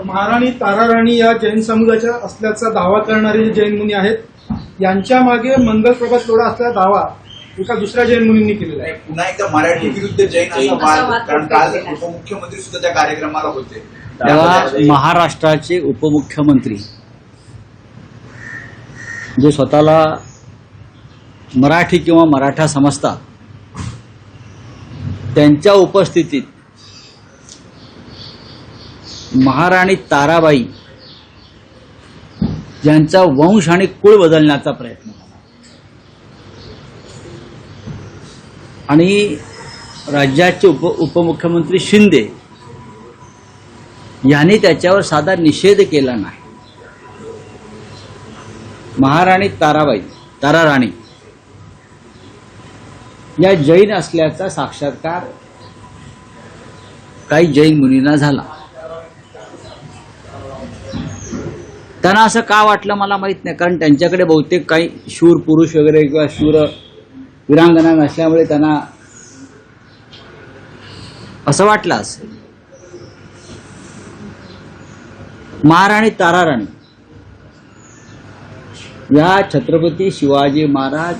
महाराणी ताराराणी या जैन समुदायाच्या असल्याचा दावा करणारे जे जैन मुनी आहेत यांच्या मागे मंगलप्रभात लोढा असलेला दावा एका दुसऱ्या जैन मुनींनी केलेला आहे. पुन्हा एकदा मराठी विरुद्ध जैन असा वाद, कारण काल उपमुख्यमंत्री सुद्धा त्या कार्यक्रमाला होते. तेव्हा महाराष्ट्राचे उपमुख्यमंत्री जे स्वतःला मराठी किंवा मराठा समजतात त्यांच्या उपस्थितीत महाराणी ताराबाई यांचा वंश आणि कुळ बदलण्याचा प्रयत्न केला आणि राज्याचे उपमुख्यमंत्री शिंदे यांनी त्याच्यावर साधा निषेध केला नाही. महाराणी ताराराणी या जैन असल्याचा साक्षात्कार काही जैन मुनींना झाला. त्यांना असं का वाटलं मला माहित नाही, कारण त्यांच्याकडे बहुतेक काही शूर पुरुष वगैरे किंवा शूर वीरांगना नसल्यामुळे त्यांना असं वाटलं असेल. महाराणी ताराराणी या छत्रपती शिवाजी महाराज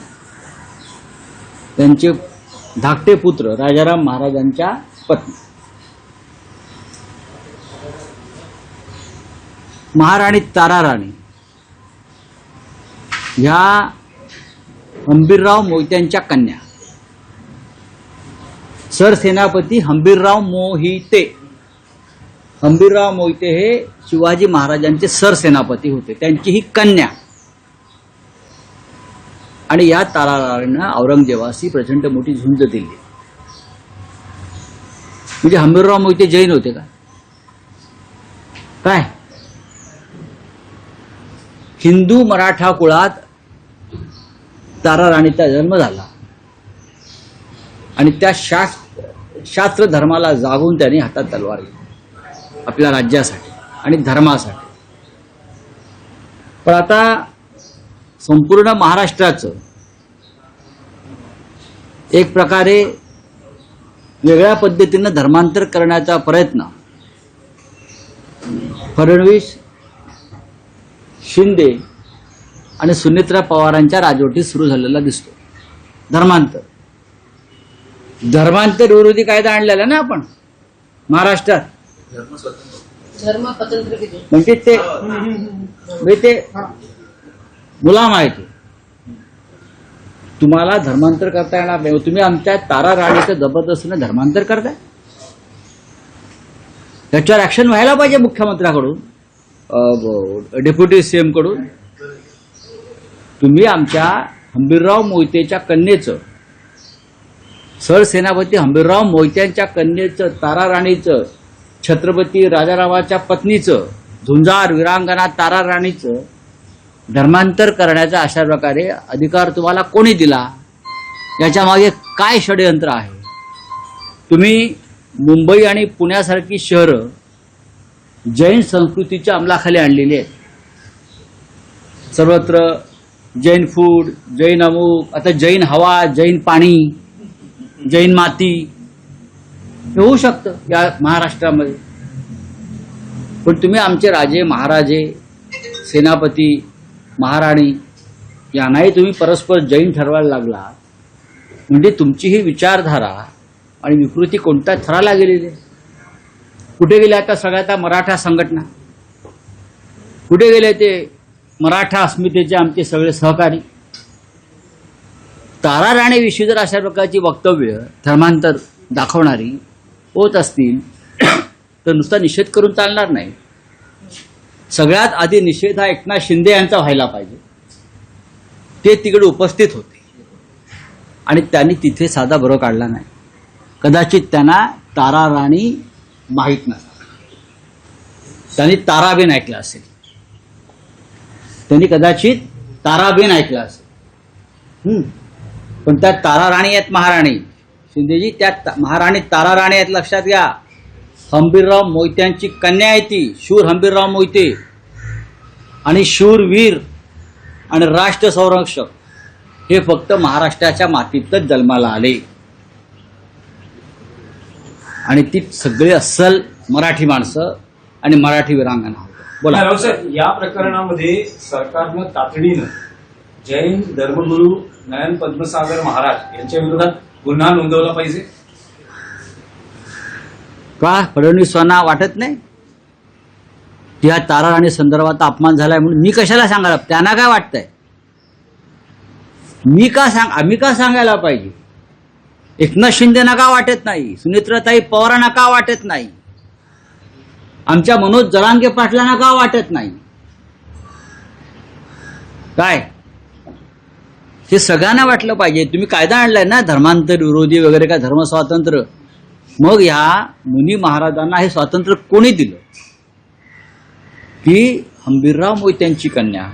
त्यांचे धाकटे पुत्र राजाराम महाराजांच्या पत्नी. महाराणी ताराराणी ह्या हंबीरराव मोहित्यांच्या कन्या. सरसेनापती हंबीरराव मोहिते. हंबीरराव मोहिते हे शिवाजी महाराजांचे सरसेनापती होते, त्यांची ही कन्या. आणि या ताराराणीनं औरंगजेबाशी प्रचंड मोठी झुंज दिली. म्हणजे हंबीरराव मोहिते जैन होते का काय? हिंदू मराठा कुळात ताराराणीचा जन्म झाला आणि त्या शास्त्र धर्माला जागून त्यांनी हातात तलवार घेतली आपल्या राज्यासाठी आणि धर्मासाठी. पण आता संपूर्ण महाराष्ट्राचं एक प्रकारे वेगळ्या पद्धतीनं धर्मांतर करण्याचा प्रयत्न फडणवीस, शिंदे आणि सुनेत्रा पवारांच्या राजवटीत सुरू झालेला दिसतो. धर्मांतर विरोधी कायदा आणलेला ना आपण महाराष्ट्रात. म्हणजे ते गुलाम आहे. ते तुम्हाला धर्मांतर करता येणार नाही. तुम्ही आमच्या ताराराणीचं जबरदस्तीनं धर्मांतर करताय. त्याच्यावर ऍक्शन व्हायला पाहिजे मुख्यमंत्र्याकडून, डेप्युटी सीएम कडून. तुम्ही आमच्या हंबीरराव मोहितेच्या कन्येचं, सरसेनापती हंबीरराव मोहित्यांच्या कन्येचं, ताराराणीचं, छत्रपती राजारामाच्या पत्नीचं, झुंजार वीरांगना ताराराणीचं धर्मांतर करण्याचा अशा प्रकारे अधिकार तुम्हाला कोणी दिला? याच्या मागे काय षडयंत्र आहे? तुम्ही मुंबई आणि पुण्यासारखी शहरं जैन संस्कृतीच्या अंमलाखाली आणलेली आहेत. सर्वत्र जैन फूड, जैन अमुक, आता जैन हवा, जैन पाणी, जैन माती हे होऊ शकतं या महाराष्ट्रामध्ये. पण तुम्ही आमचे राजे महाराजे, सेनापती, महाराणी यांनाही तुम्ही परस्पर जैन ठरवायला लागला. म्हणजे तुमची ही विचारधारा आणि विकृती कोणत्या थराला गेलेली आहे? कुठे गेले आता सगळ्या मराठा संघटना? कुठे गेले ते मराठा अस्मितेचे आमचे सगळे सहकारी? ताराराणीविषयी जर अशा प्रकारची वक्तव्य धर्मांतर दाखवणारी होत असतील तर नुसता निषेध करून चालणार नाही. सगळ्यात आधी निषेध हा एकनाथ शिंदे यांचा व्हायला पाहिजे. ते तिकडे उपस्थित होते आणि त्यांनी तिथे साधा बरो काढला नाही. कदाचित त्यांना ताराराणी माहीत नसतात. त्यांनी ताराबेन ऐकलं असेल. त्यांनी कदाचित ताराबेन ऐकलं असेल. पण त्या ताराराणी आहेत महाराणी. शिंदेजी त्या महाराणी ताराराणी आहेत, लक्षात घ्या. हंबीरराव मोहित्यांची कन्या आहे ती. शूर हंबीरराव मोहिते आणि शूरवीर आणि राष्ट्र संरक्षक हे फक्त महाराष्ट्राच्या मातीतच जन्माला आले आणि ती सगळे अस्सल मराठी माणसं आणि मराठी वीरांगना होत्या. बोला. राव साहेब, या प्रकरणामध्ये सरकारनं तातडीनं जैन धर्मगुरू नयन पद्मसागर महाराज यांच्या विरोधात गुन्हा नोंदवला पाहिजे. का फडणवीसांना वाटत नाही की या तारा राणी संदर्भात अपमान झालाय म्हणून? मी कशाला सांगायला, त्यांना काय वाटतंय? आम्ही का सांगायला पाहिजे? एकनाथ शिंदेना का वाटत नाही? सुनेत्राताई पवारांना का वाटत नाही? आमच्या मनोज जरांगे पाटलांना का वाटत नाही? काय हे सगळ्यांना वाटलं पाहिजे. तुम्ही कायदा आणलाय ना धर्मांतर विरोधी वगैरे, काय धर्म स्वातंत्र्य. मग ह्या मुनी महाराजांना हे स्वातंत्र्य कोणी दिलं? की हंबीरराव मोहित्यांची कन्या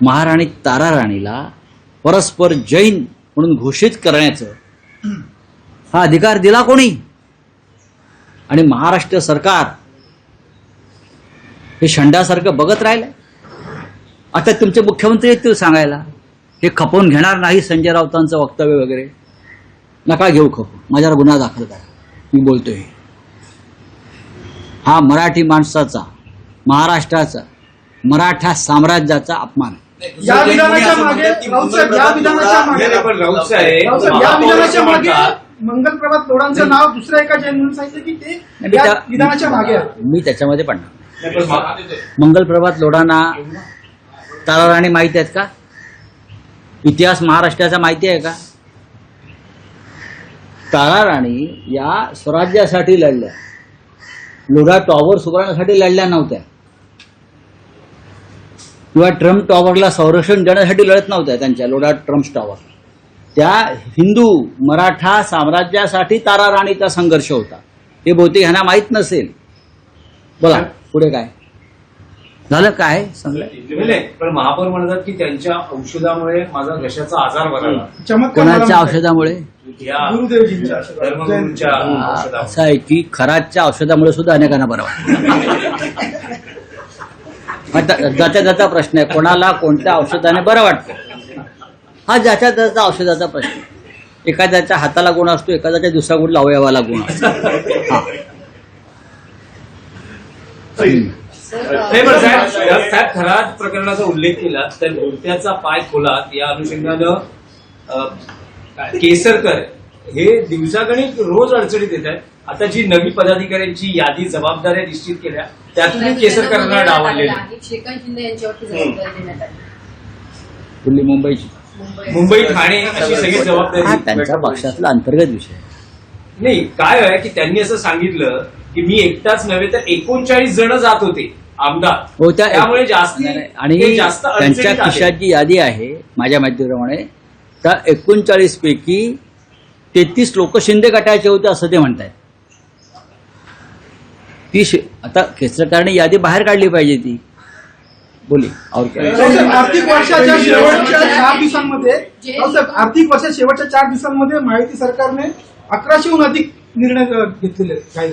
महाराणी तारा राणीला परस्पर जैन म्हणून घोषित करण्याचं हा अधिकार दिला कोणी? आणि महाराष्ट्र सरकार हे शंडासारखं बघत राहिलंय. आता तुमचे मुख्यमंत्री येतील सांगायला हे खपवून घेणार नाही संजय राऊतांचं वक्तव्य वगैरे. नका घेऊ खपवून, माझ्यावर गुन्हा दाखल करा. मी बोलतोय हा मराठी माणसाचा, महाराष्ट्राचा, मराठा साम्राज्याचा अपमान. या विधानाच्या मागे राऊतसाहेब, या विधानाच्या मागे पण राऊत साहेब, राऊतसाहेब, या विधानाच्या मागे मंगल प्रभात लोढांचं नाव दुसऱ्या एका जैन म्हणून सांगितलं की ते या विधानाच्या मागे आहे. मी त्याच्यामध्ये पडणार नाही. मंगल प्रभात लोढांना तारा राणी माहिती आहेत का? इतिहास महाराष्ट्राचा माहिती आहे का? तारा राणी या स्वराज्यासाठी लढल्या, लोढा टॉवर उभारण्यासाठी लढल्या नव्हत्या किंवा ट्रम्प टॉवरला संरक्षण देण्यासाठी लढत नव्हत्या. त्यांच्या लोढा ट्रम्प टॉवर त्या हिंदू मराठा साम्राज्यासाठी तारा राणीचा संघर्ष होता. हे बहुतेक ह्यांना माहीत नसेल. बोला पुढे काय झालं, काय सांगलं? पण महापौर म्हणतात की त्यांच्या औषधामुळे माझा घशाचा आजार बरा झाला. चमत्कार कोणाच्या औषधामुळे? या गुरुदेवजींच्या धर्मगुरूंच्या औषधामुळे. असं आहे की खराच्या औषधामुळे सुद्धा अनेकांना बरं वाटतं. आता जाता जाता प्रश्न आहे, कोणाला कोणत्या औषधाने बरं वाटतं हा ज्याच्या त्याचा औषधाचा प्रश्न. एखाद्याच्या हाताला गुण असतो, एखाद्याच्या दुसऱ्या कुठल्या अवयवाला गुण असतो. हा. नाही पण साहेब थराद प्रकरणाचा उल्लेख केला तर गोट्याचा पाय खोलात या अनुषंगानं केसरकर हे दिवसागणिक रोज अडचणीत येत आहेत. आता जी नवी पदाधिकाऱ्यांची यादी जबाबदाऱ्या निश्चित केल्या त्यातून केसरकरांना डावललेले. श्रीकांत शिंदे यांच्यावरती जबाबदारी देण्यात आली. कुठली? मुंबईची? मुंबई ठाणे अशी सगळी हा जबाबदारी त्यांच्या पक्षातला अंतर्गत विषय. नाही. काय आहे की त्यांनी असं सांगितलं की मी एकटाच नव्हे तर 39 जण जात होते आमदार. हो, त्यामुळे जास्त आणि त्यांच्या खिशात जी यादी आहे माझ्या माहितीप्रमाणे त्या 39 पैकी 33 लोक शिंदे गटाचे होते असं ते म्हणतायत. आता केसरकरांनी यादी बाहेर काढली पाहिजे ती. बोली और क्या? राऊतसाहेब, आर्थिक वर्षाच्या शेवटच्या 4 दिवसांमध्ये राऊतसाहेब, आर्थिक वर्षाच्या शेवटच्या 4 दिवसांमध्ये माहिती सरकारने 1100हून अधिक निर्णय घेतलेले आहेत. काय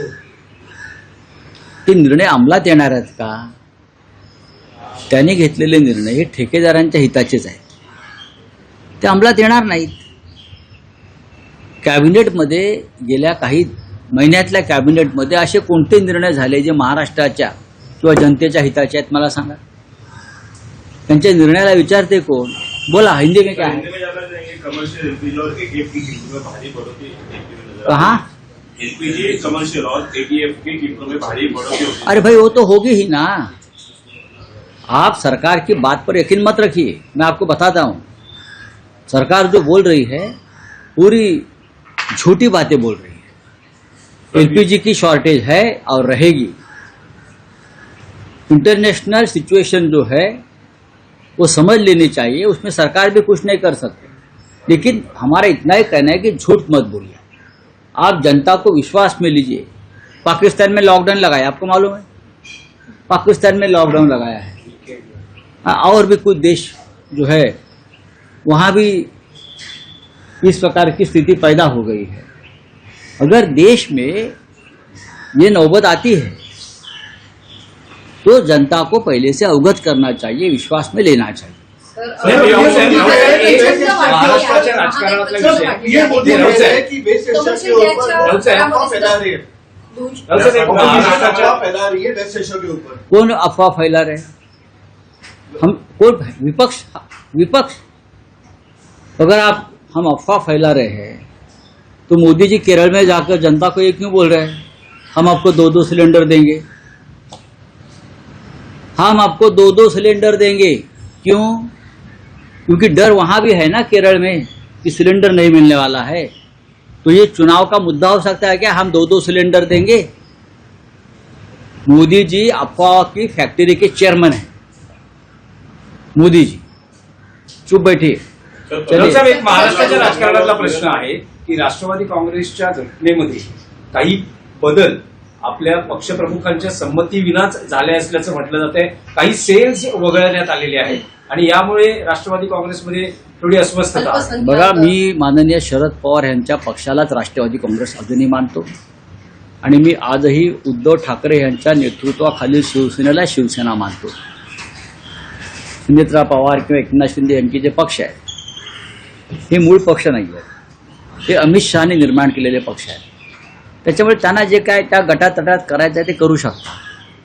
ते निर्णय अंमलात येणार आहेत का? त्यांनी घेतलेले निर्णय हे ठेकेदारांच्या हिताचेच आहेत, ते अंमलात येणार नाहीत. कॅबिनेटमध्ये गेल्या काही महिन्यातल्या कॅबिनेटमध्ये असे कोणते निर्णय झाले जे महाराष्ट्राच्या किंवा जनतेच्या हिताचे आहेत मला सांगा. त्यांच्या निर्णयाला विचारते कोण? बोला हिंदी में क्या है? कहा? एलपीजी कमर्शियल और एटीएफ की कीमतों में भारी बढ़ोतरी होगी। अरे भाई वो तो होगी ही ना. आप सरकार की बात पर यकीन मत रखिए. मैं आपको बताता हूं सरकार जो बोल रही है पूरी झूठी बातें बोल रही है. एलपीजी की शॉर्टेज है और रहेगी. इंटरनेशनल सिचुएशन जो है वो समझ लेनी चाहिए. उसमें सरकार भी कुछ नहीं कर सकती. लेकिन हमारा इतना ही कहना है कि झूठ मत बोलिए. आप जनता को विश्वास में लीजिए. पाकिस्तान में लॉकडाउन लगाया, आपको मालूम है? पाकिस्तान में लॉकडाउन लगाया है. और भी कुछ देश जो है वहां भी इस प्रकार की स्थिति पैदा हो गई है. अगर देश में ये नौबत आती है तो जनता को पहले से अवगत करना चाहिए, विश्वास में लेना चाहिए. महाराष्ट्राच्या राजकारणातला विषय ये मोदी कह रहे हैं कि वेस्ट एशिया के ऊपर राऊत साहेब, फैला रही है. दोन सर, एक महाराष्ट्राच्या फैला रही है वेस्ट एशिया के ऊपर। कौन अफवाह फैला रहे हैं? हम कौन विपक्ष अगर हम अफवाह फैला रहे हैं तो मोदी जी केरल में जाकर जनता को ये क्यों बोल रहे हैं हम आपको 2-2 सिलेंडर देंगे? हम आपको 2-2 सिलेंडर देंगे। क्यों? क्योंकि डर वहां भी है ना केरल में कि सिलेंडर नहीं मिलने वाला है। तो ये चुनाव का मुद्दा हो सकता है क्या हम 2-2 सिलेंडर देंगे? मोदी जी अफवाह की फैक्ट्री के चेयरमैन हैं। मोदी जी चुप बैठिए। साहेब, एक महाराष्ट्राच्या राजकारणातला प्रश्न आहे की राष्ट्रवादी काँग्रेसच्या घटनेमध्ये काही बदल आपल्या पक्षप्रमुखांच्या संमतीविनाच झाले असल्याचं म्हटलं जातंय। काही सेल्स वगळण्यात आलेले आहेत आणि यामुळे राष्ट्रवादी काँग्रेसमध्ये थोडी अस्वस्थता आहे। बघा, मी माननीय शरद पवार यांच्या पक्षालाच राष्ट्रवादी काँग्रेस अजूनही मानतो आणि मी आजही उद्धव ठाकरे यांच्या नेतृत्वाखालील शिवसेनेला शिवसेना मानतो। सुनेत्रा पवार किंवा एकनाथ शिंदे यांचे जे पक्ष आहेत हे मूळ पक्ष नाही आहेत, हे अमित शहाने निर्माण केलेले पक्ष आहेत। त्याच्यामुळे त्यांना जे काय त्या गटातटात करायचं आहे ते करू शकतात।